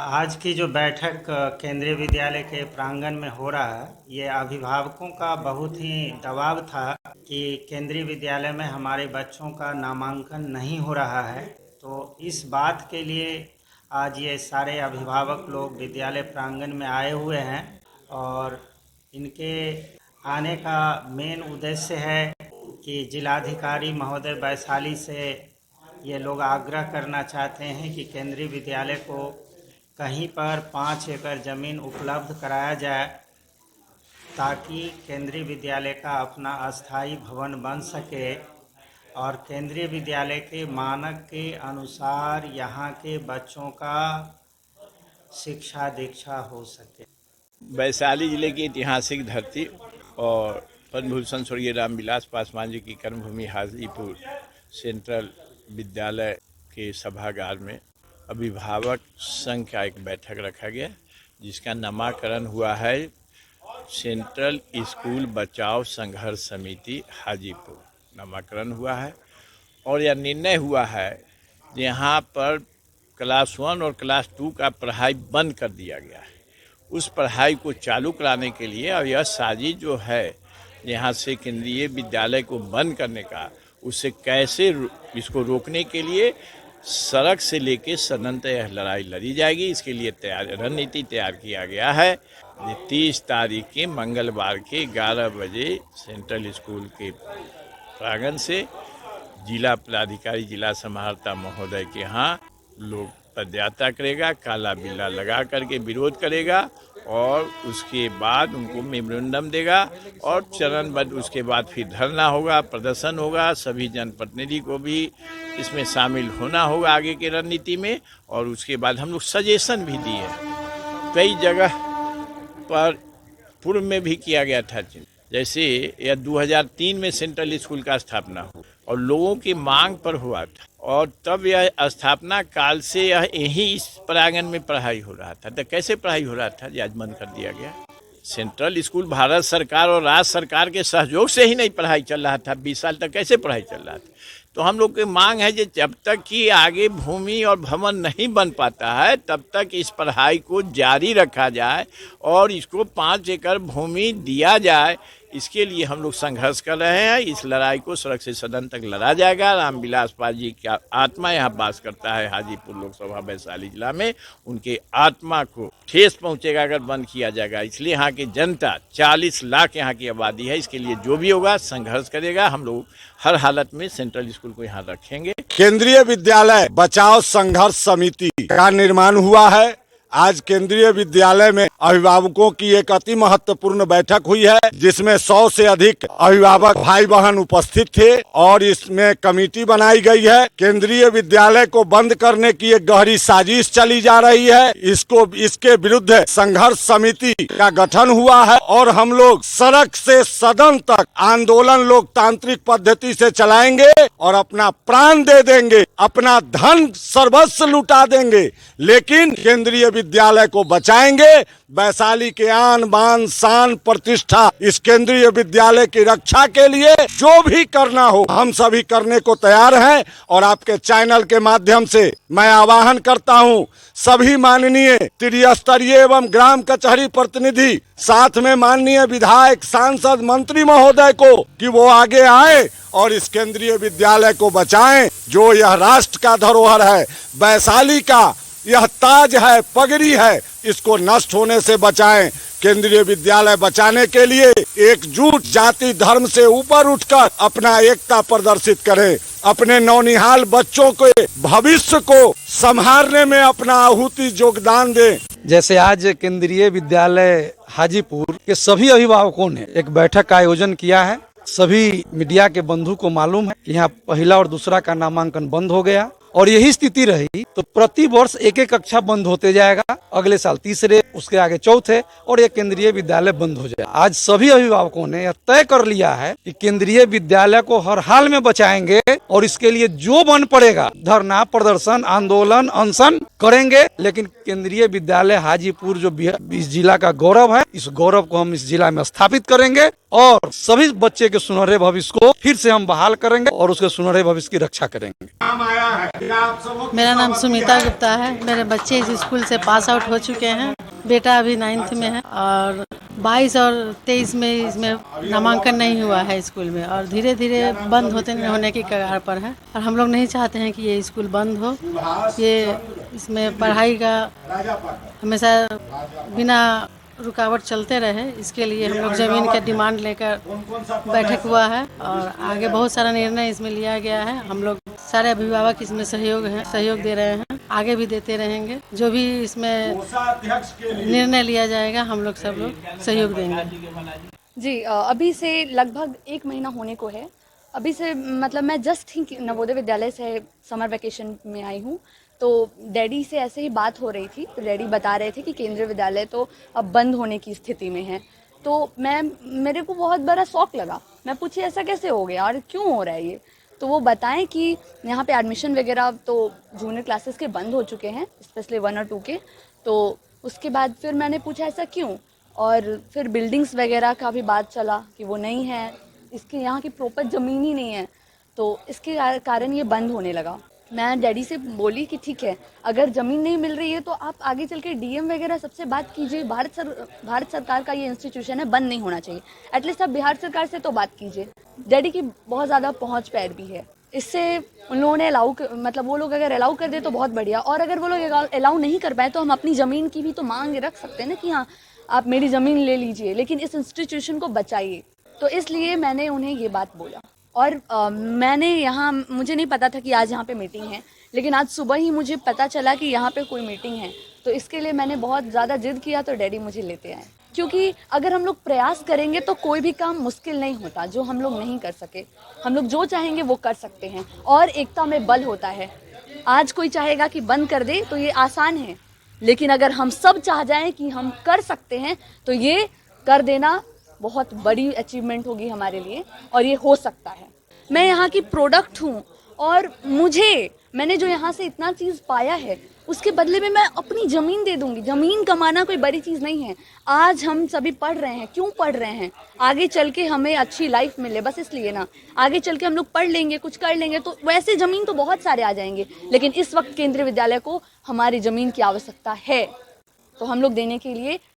आज की जो बैठक केंद्रीय विद्यालय के प्रांगण में हो रहा है, ये अभिभावकों का बहुत ही दबाव था कि केंद्रीय विद्यालय में हमारे बच्चों का नामांकन नहीं हो रहा है। तो इस बात के लिए आज ये सारे अभिभावक लोग विद्यालय प्रांगण में आए हुए हैं और इनके आने का मेन उद्देश्य है कि जिलाधिकारी महोदय वैशाली से ये लोग आग्रह करना चाहते हैं कि केंद्रीय विद्यालय को कहीं पर 5 एकड़ ज़मीन उपलब्ध कराया जाए ताकि केंद्रीय विद्यालय का अपना अस्थाई भवन बन सके और केंद्रीय विद्यालय के मानक के अनुसार यहाँ के बच्चों का शिक्षा दीक्षा हो सके। वैशाली जिले की ऐतिहासिक धरती और पद्म भूषण स्वर्गीय रामविलास पासवान जी की कर्मभूमि हाजीपुर सेंट्रल विद्यालय के सभागार में अभिभावक संघ का एक बैठक रखा गया, जिसका नामकरण हुआ है सेंट्रल स्कूल बचाओ संघर्ष समिति हाजीपुर। नामकरण हुआ है और यह निर्णय हुआ है यहाँ पर क्लास 1 और क्लास 2 का पढ़ाई बंद कर दिया गया है। उस पढ़ाई को चालू कराने के लिए और यह साजिश जो है यहाँ से केंद्रीय विद्यालय को बंद करने का, उससे कैसे इसको रोकने के लिए सड़क से लेके सदन तक यह लड़ाई लड़ी जाएगी। इसके लिए रणनीति तैयार किया गया है। 30 तारीख के मंगलवार के 11 बजे सेंट्रल स्कूल के प्रांगण से जिला पदाधिकारी जिला समाहर्ता महोदय के यहाँ लोग पदयात्रा करेगा, काला बिल्ला लगा करके विरोध करेगा और उसके बाद उनको मेमोरेंडम देगा और चरणबद्ध उसके बाद फिर धरना होगा, प्रदर्शन होगा। सभी जनप्रतिनिधि को भी इसमें शामिल होना होगा आगे की रणनीति में। और उसके बाद हम लोग सजेशन भी दिए, कई जगह पर पूर्व में भी किया गया था, जैसे यह 2003 में सेंट्रल स्कूल का स्थापना हुआ और लोगों की मांग पर हुआ था और तब यह स्थापना काल से यह यही इस प्रांगण में पढ़ाई हो रहा था। तो कैसे पढ़ाई हो रहा था जो आज बंद कर दिया गया। सेंट्रल स्कूल भारत सरकार और राज्य सरकार के सहयोग से ही नहीं पढ़ाई चल रहा था। 20 साल तक कैसे पढ़ाई चल रहा था। तो हम लोग की मांग है कि जब तक कि आगे भूमि और भवन नहीं बन पाता है तब तक इस पढ़ाई को जारी रखा जाए और इसको 5 एकड़ भूमि दिया जाए। इसके लिए हम लोग संघर्ष कर रहे हैं। इस लड़ाई को सड़क से सदन तक लड़ा जाएगा। रामविलास पासवान जी का आत्मा यहाँ वास करता है हाजीपुर लोकसभा वैशाली जिला में। उनके आत्मा को ठेस पहुँचेगा अगर बंद किया जाएगा। इसलिए यहाँ की जनता 40 लाख यहाँ की आबादी है। इसके लिए जो भी होगा संघर्ष करेगा। हम लोग हर हालत में सेंट्रल स्कूल को यहाँ रखेंगे। केंद्रीय विद्यालय बचाओ संघर्ष समिति का निर्माण हुआ है। आज केंद्रीय विद्यालय में अभिभावकों की एक अति महत्वपूर्ण बैठक हुई है, जिसमें 100 से अधिक अभिभावक भाई बहन उपस्थित थे और इसमें कमेटी बनाई गई है। केंद्रीय विद्यालय को बंद करने की एक गहरी साजिश चली जा रही है। इसके विरुद्ध संघर्ष समिति का गठन हुआ है और हम लोग सड़क से सदन तक आंदोलन लोकतांत्रिक पद्धति से चलाएंगे और अपना प्राण दे देंगे, अपना धन सर्वस्व लुटा देंगे, लेकिन केंद्रीय विद्यालय को बचाएंगे। वैशाली के आन बान शान प्रतिष्ठा इस केंद्रीय विद्यालय की रक्षा के लिए जो भी करना हो हम सभी करने को तैयार हैं। और आपके चैनल के माध्यम से मैं आह्वान करता हूं सभी माननीय त्रिस्तरीय एवं ग्राम कचहरी प्रतिनिधि, साथ में माननीय विधायक सांसद मंत्री महोदय को कि वो आगे आए और इस केंद्रीय विद्यालय को बचाएं, जो यह राष्ट्र का धरोहर है, वैशाली का यह ताज है, पगड़ी है। इसको नष्ट होने से बचाएं। केंद्रीय विद्यालय बचाने के लिए एकजुट जाति धर्म से ऊपर उठकर अपना एकता प्रदर्शित करें। अपने नौनिहाल बच्चों के भविष्य को संभालने में अपना आहुति योगदान दें। जैसे आज केंद्रीय विद्यालय हाजीपुर के सभी अभिभावकों ने एक बैठक का आयोजन किया है। सभी मीडिया के बंधु को मालूम है कि यहाँ पहला और दूसरा का नामांकन बंद हो गया और यही स्थिति रही तो प्रति वर्ष एक कक्षा बंद होते जाएगा। अगले साल तीसरे, उसके आगे चौथे और ये केंद्रीय विद्यालय बंद हो जाए। आज सभी अभिभावकों ने यह तय कर लिया है कि केंद्रीय विद्यालय को हर हाल में बचाएंगे और इसके लिए जो बन पड़ेगा धरना, प्रदर्शन, आंदोलन, अनशन करेंगे। लेकिन केंद्रीय विद्यालय हाजीपुर जो इस जिला का गौरव है, इस गौरव को हम इस जिला में स्थापित करेंगे। और सभी बच्चे के सुनहरे भविष्य को फिर से हम बहाल करेंगे और उसके सुनहरे भविष्य की रक्षा करेंगे। मेरा नाम सुमिता गुप्ता है। मेरे बच्चे इस स्कूल से पास आउट हो चुके हैं। बेटा अभी 9th में है और 22 और 23 में इसमें नामांकन नहीं हुआ है स्कूल में और धीरे धीरे बंद होने की कगार पर है और हम लोग नहीं चाहते हैं कि ये स्कूल बंद हो। ये इसमें पढ़ाई का हमेशा बिना रुकावट चलते रहे, इसके लिए हम लोग ज़मीन का डिमांड लेकर बैठक हुआ है और आगे बहुत सारा निर्णय इसमें लिया गया है। हम लोग सारे अभिभावक इसमें सहयोग दे रहे हैं, आगे भी देते रहेंगे। जो भी इसमें निर्णय लिया जाएगा हम लोग सब लोग सहयोग देंगे। जी, अभी से लगभग 1 महीना होने को है। अभी से मतलब मैं जस्ट ही नवोदय विद्यालय से समर वैकेशन में आई हूँ, तो डैडी से ऐसे ही बात हो रही थी तो डैडी बता रहे थे कि केंद्रीय विद्यालय तो अब बंद होने की स्थिति में है। तो मेरे को बहुत बड़ा शौक लगा। मैं पूछी ऐसा कैसे हो गया और क्यों हो रहा है ये, तो वो बताएं कि यहाँ पे एडमिशन वगैरह तो जूनियर क्लासेस के बंद हो चुके हैं, स्पेशली 1 और 2 के। तो उसके बाद फिर मैंने पूछा ऐसा क्यों, और फिर बिल्डिंग्स वगैरह का भी बात चला कि वो नहीं है, इसके यहाँ की प्रॉपर ज़मीन ही नहीं है, तो इसके कारण ये बंद होने लगा। मैं डैडी से बोली कि ठीक है, अगर ज़मीन नहीं मिल रही है तो आप आगे चल के डीएम वगैरह सबसे बात कीजिए। भारत सरकार का ये इंस्टीट्यूशन है, बंद नहीं होना चाहिए। एटलीस्ट आप बिहार सरकार से तो बात कीजिए। डैडी की बहुत ज़्यादा पहुंच पैर भी है, इससे उन लोगों ने मतलब वो लोग अगर अलाउ कर दे तो बहुत बढ़िया, और अगर वो लोग अलाउ नहीं कर पाए तो हम अपनी ज़मीन की भी तो मांग रख सकते हैं ना कि हाँ आप मेरी ज़मीन ले लीजिए, लेकिन इस इंस्टीट्यूशन को बचाइए। तो इसलिए मैंने उन्हें ये बात बोला। और मैंने यहाँ, मुझे नहीं पता था कि आज यहाँ पे मीटिंग है, लेकिन आज सुबह ही मुझे पता चला कि यहाँ पे कोई मीटिंग है। तो इसके लिए मैंने बहुत ज़्यादा जिद किया तो डैडी मुझे लेते आए, क्योंकि अगर हम लोग प्रयास करेंगे तो कोई भी काम मुश्किल नहीं होता जो हम लोग नहीं कर सके। हम लोग जो चाहेंगे वो कर सकते हैं और एकता में बल होता है। आज कोई चाहेगा कि बंद कर दे तो ये आसान है, लेकिन अगर हम सब चाह जाएं कि हम कर सकते हैं तो ये कर देना बहुत बड़ी अचीवमेंट होगी हमारे लिए, और ये हो सकता है। मैं यहाँ की प्रोडक्ट हूँ और मैंने जो यहाँ से इतना चीज़ पाया है उसके बदले में मैं अपनी ज़मीन दे दूँगी। ज़मीन कमाना कोई बड़ी चीज़ नहीं है। आज हम सभी पढ़ रहे हैं, क्यों पढ़ रहे हैं? आगे चल के हमें अच्छी लाइफ मिले, बस इसलिए ना। आगे चल के हम लोग पढ़ लेंगे, कुछ कर लेंगे तो वैसे ज़मीन तो बहुत सारे आ जाएंगे, लेकिन इस वक्त केंद्रीय विद्यालय को हमारी ज़मीन की आवश्यकता है, तो हम लोग देने के लिए